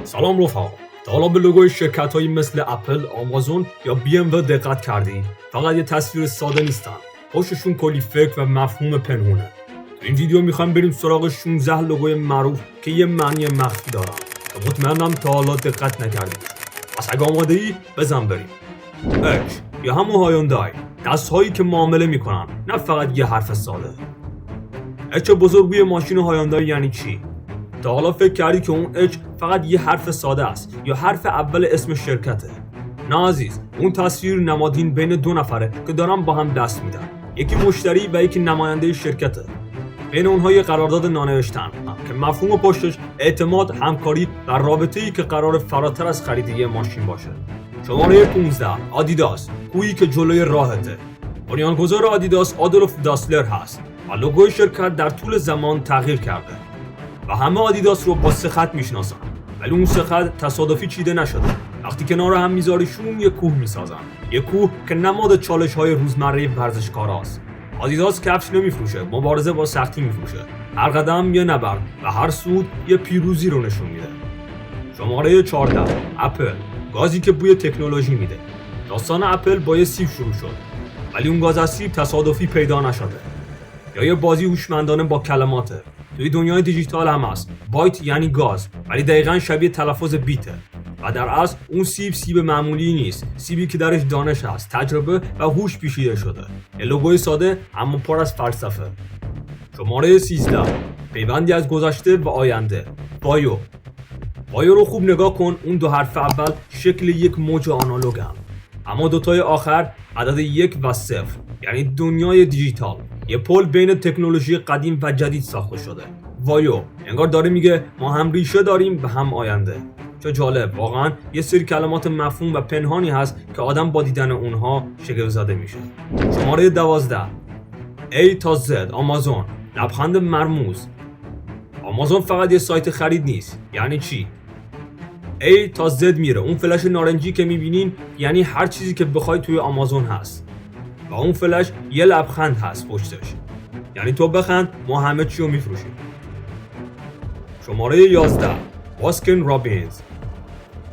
سلام رفقا. تا حالا به لوگوی شرکت‌هایی مثل اپل، آمازون یا BMW دقت کردی؟ فقط یه تصویر ساده نیستن. پشتشون کلی فکر و مفهوم پنهونه. تو این ویدیو میخوایم بریم سراغ 16 لوگوی معروف که یه معنی مخفی دارن. که مطمئنم تا حالا دقت نکردید. پس اگه آماده‌ای بزن بریم. اچ یا همون هایوندای، دست‌هایی که معامله میکنن، نه فقط یه حرف ساده. اچ بزرگوی ماشین هایوندای یعنی چی؟ تا حالا فکر کردی که اون اچ فقط یه حرف ساده است یا حرف اول اسم شرکته؟ نه عزیز، اون تصویر نمادین بین دو نفره که دارن با هم دست میدن. یکی مشتری و یکی نماینده شرکته. بین اونها یه قرارداد نانوشتن که مفهوم پشتش اعتماد، همکاری و رابطه‌ای که قرار فراتر از خرید یه ماشین باشه. شماره 15 آدیداس، گویی که جلوی راهته. بنیانگذار آدیداس آدولف داسلر هست و لوگوی شرکت در طول زمان تغییر کرده. و همه آدیداس رو با 3 خط میشناسن، ولی اون 3 خط تصادفی چیده نشده. وقتی کنار هم میذاریشون یه کوه میسازن، یه کوه که نماد چالش‌های روزمره ورزشکاراست. آدیداس کفش نمیفروشه، مبارزه با سختی میفروشه. هر قدم یه نبرد و هر سود یه پیروزی رو نشون میده. شماره 14 اپل، گازی که بوی تکنولوژی میده. داستان اپل با یه سیب شروع شد، ولی اون گاز از سیب تصادفی پیدا نشده. یا یه بازی هوشمندانه با کلماته. توی دنیای دیجیتال هم هست. بایت یعنی گاز، ولی دقیقاً شبیه تلفظ بیته. و در اصل اون سیب معمولی نیست. سیبی که درش دانش هست، تجربه و هوش پیچیده شده. یه لوگوی ساده اما پر از فلسفه. شماره 13 پیوندی از گذشته و آینده. وایو رو خوب نگاه کن. اون 2 حرف اول شکل یک موج آنالوگن، اما دوتای آخر عدد 1 و 0، یعنی دنیای دیجیتال. یه پل بین تکنولوژی قدیم و جدید ساخته شده. وایو انگار داره میگه ما هم ریشه داریم و هم آینده. چه جالب، واقعا یه سری کلمات مفهوم و پنهانی هست که آدم با دیدن اونها شگفت زده میشه. شماره 12 A تا Z آمازون، لبخند مرموز. آمازون فقط یه سایت خرید نیست. یعنی چی؟ A تا Z میره. اون فلش نارنجی که میبینین یعنی هر چیزی که بخوای توی آمازون هست. و اون فلش یه لبخند هست پشتش، یعنی تو بخند ما همه چی رو میفروشیم. شماره 11 باسکن رابینز،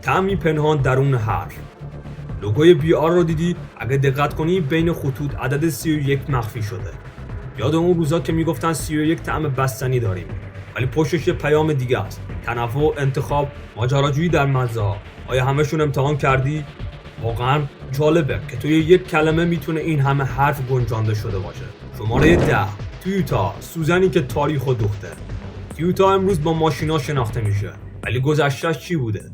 طعمی پنهان درون حرف. لوگوی بی آر رو دیدی؟ اگه دقت کنی بین خطوط عدد 31 مخفی شده. یاد اون روزا که میگفتن 31 طعم بستنی داریم، ولی پشتش یه پیام دیگه است. تنوع، انتخاب، ماجراجویی در مزه‌ها. آیا همشون امتحان کردی؟ واقعا جالبه که توی یک کلمه میتونه این همه حرف گنجانده شده باشه. شماره 10 تویوتا، سوزنی که تاریخو دوخته. تویوتا امروز با ماشینا شناخته میشه، ولی گذشته‌اش چی بوده؟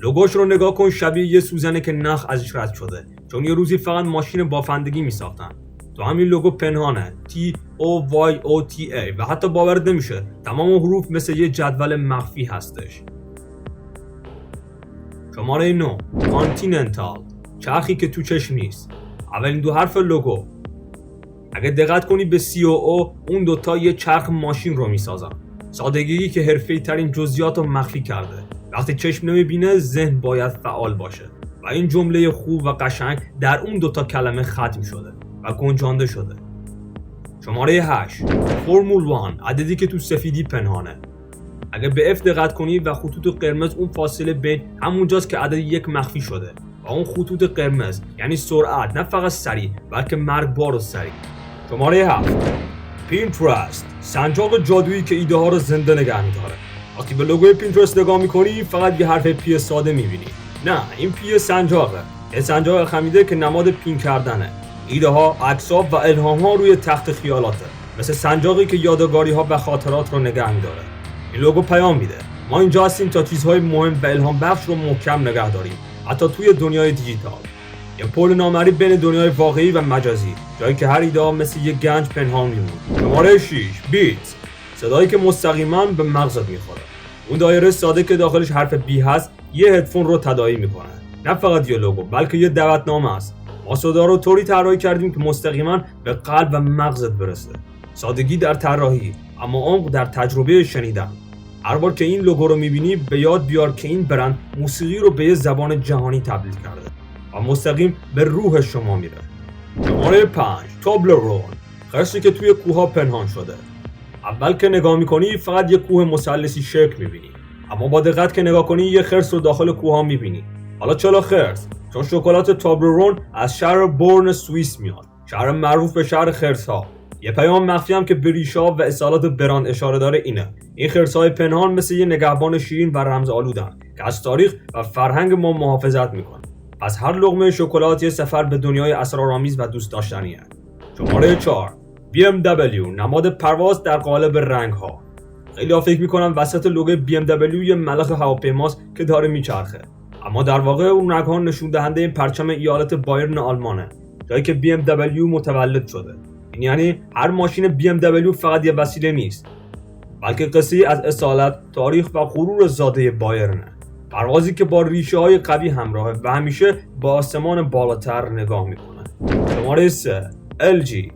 لوگوش رو نگاه کن، شبیه یه سوزنه که نخ ازش رد شده، چون یه روزی فقط ماشین بافندگی میساختن. تو همین لوگو پنهانه TOYOTA و حتی باورت نمیشه تمام حروف مثل یه جدول مخفی هستش. شماره 9 کانتیننتال، چرخی که تو چشم نیست. اولین 2 حرف لوگو. اگه دقت کنی به C و O، اون دوتا یه چرخ ماشین رو میسازن. سادگی که حرفه‌ای ترین جزئیات رو مخفی کرده. وقتی چشم نمیبینه ذهن باید فعال باشه. و این جمله خوب و قشنگ در اون دوتا کلمه ختم شده و گنجانده شده. شماره 8 فرمول 1، عددی که تو سفیدی پنهانه. اگه به F دقت کنی و خطوط قرمز، اون فاصله بین همونجاست که عدد 1 مخفی شده. و اون خطوط قرمز یعنی سرعت، نه فقط سریع بلکه مرگبار و سریع. شماره 7 پینترست، سنجاق جادویی که ایده ها رو زنده نگه می‌داره. وقتی به لوگوی پینترست نگاه می‌کنی فقط یه حرف پی ساده می‌بینی. نه، این پی سنجاقه. یه سنجاق خمیده که نماد پین کردنه. ایده ها، عکس‌ها و الهام‌ها روی تخت خیالاته. مثل سنجاقی که یادگاری‌ها و خاطرات رو نگه می‌داره. این لوگو پیام میده ما اینجا هستیم تا چیزهای مهم و الهام بخش رو محکم نگه داریم، حتی توی دنیای دیجیتال. یه پل نامری بین دنیای واقعی و مجازی، جایی که هر ایده مثل یه گنج پنهان میمونه. شماره 6 بیت، صدایی که مستقیما به مغزت میخوره. اون دایره ساده که داخلش حرف بی هست یه هدفون رو تداعی میکنه. نه فقط یه لوگو بلکه یه دعوتنامه است. ما صدا رو طوری طراحی کردیم که مستقیما به قلب و مغزت برسه. سادگی در طراحی اما عمق در تجربه شنیدن. هر بار که این لوگو رو میبینی به یاد بیار که این برند موسیقی رو به یه زبان جهانی تبدیل کرده و مستقیم به روح شما میره. شماره 5 توبلرون، خرسی که توی کوه پنهان شده. اول که نگاه میکنی فقط یه کوه مثلثی شکل میبینی، اما با دقت که نگاه کنی یه خرس رو داخل کوه میبینی. حالا چرا خرس؟ چون شکلات تابلرون از شهر بورن سوئیس میاد، شهر معروف به شهر خرس‌ها. یه پیام مخفی هم که به ریشه‌ها و اصالات براند اشاره داره اینه: این خرس‌های پنهان مثل یه نگهبان شیرین و رمزآلودن که از تاریخ و فرهنگ ما محافظت میکنن. پس هر لقمه شکلات یه سفر به دنیای اسرارآمیز و دوست داشتنیه. شماره 4 BMW، نماد پرواز در قالب رنگ‌ها. خیلی‌ها فکر میکنن وسط لوگوی BMW یه ملخ هواپیماست که داره میچرخه، اما در واقع اون رنگ‌ها نشون دهنده پرچم ایالت بایرن آلمانه، جایی که BMW متولد شده. این یعنی هر ماشین BMW فقط یه وسیله نیست، بلکه قصه‌ای از اصالت، تاریخ و غرور زاده بایرنه. پروازی که با ریشه‌های قوی همراهه و همیشه با آسمان بالاتر نگاه میکنه. شماره 3 LG،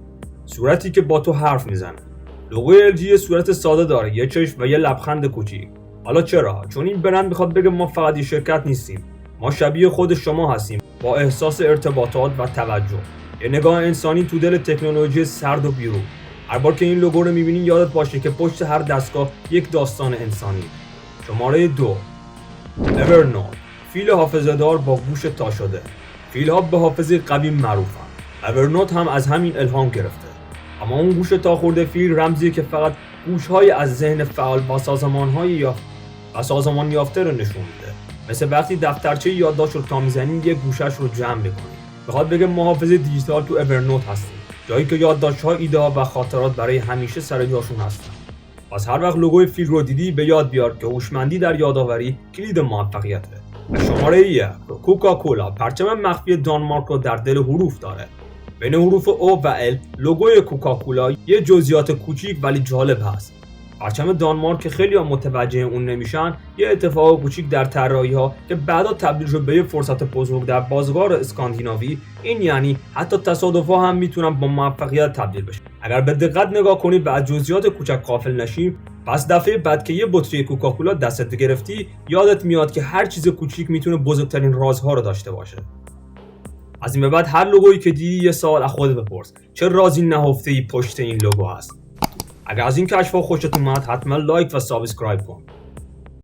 صورتی که با تو حرف میزنه. لوگوی LG یه صورت ساده داره، یه چشم و یه لبخند کوچیک. حالا چرا؟ چون این برند میخواد بگه ما فقط یه شرکت نیستیم، ما شبیه خود شما هستیم، با احساس ارتباطات و توجه. یه نگاه انسانی تو دل تکنولوژی سرد و بیرون. هر بار که این لوگو رو میبینی یادت باشه که پشت هر دستگاه یک داستان انسانی. شماره 2 اورنوت، فیل حافظه‌دار با گوش تا شده. فیل‌ها به حافظه قوی معروفن. اورنوت هم از همین الهام گرفته. اما اون گوش تا خورده فیل رمزیه که فقط گوش‌های از ذهن فعال با سازمان یافته رو نشون میده. مثل وقتی دفترچه یادداشت رو تا میزنی یه گوشش رو جمع می‌کنی. میخواد بگه محافظه دیجیتال تو اورنوت هستیم، جایی که یادداشت‌ها، ایده‌ها و خاطرات برای همیشه سر جاشون هستن. پس هر وقت لوگوی فیل رو دیدی به یاد بیار که هوشمندی در یادآوری کلید موفقیته. شماره 1 کوکاکولا، پرچم مخفی دانمارک رو در دل حروف داره. بین حروف او و ال لوگوی کوکاکولا یه جزئیات کوچیک ولی جالب هست. پرچم دانمارک که خیلی‌ها متوجه اون نمیشن، یه اتفاق کوچیک در طراحی‌ها که بعدا تبدیل شد به یه فرصت بزرگ در بازار اسکاندیناوی. این یعنی حتی تصادف‌ها هم میتونن با موفقیت تبدیل بشن. اگر به دقت نگاه کنی و از جزئیات کوچک غافل نشی، پس دفعه بعد که یه بطری کوکاکولا دستت گرفتی یادت میاد که هر چیز کوچیک میتونه بزرگترین رازها رو داشته باشه. از این به بعد هر لوگویی که دیدی یه سوال از خودت بپرس: چه رازی نهفته‌ای پشت این لوگو هست؟ اگر از این کشف‌ها خوشت اومد حتما لایک و سابسکرایب کن.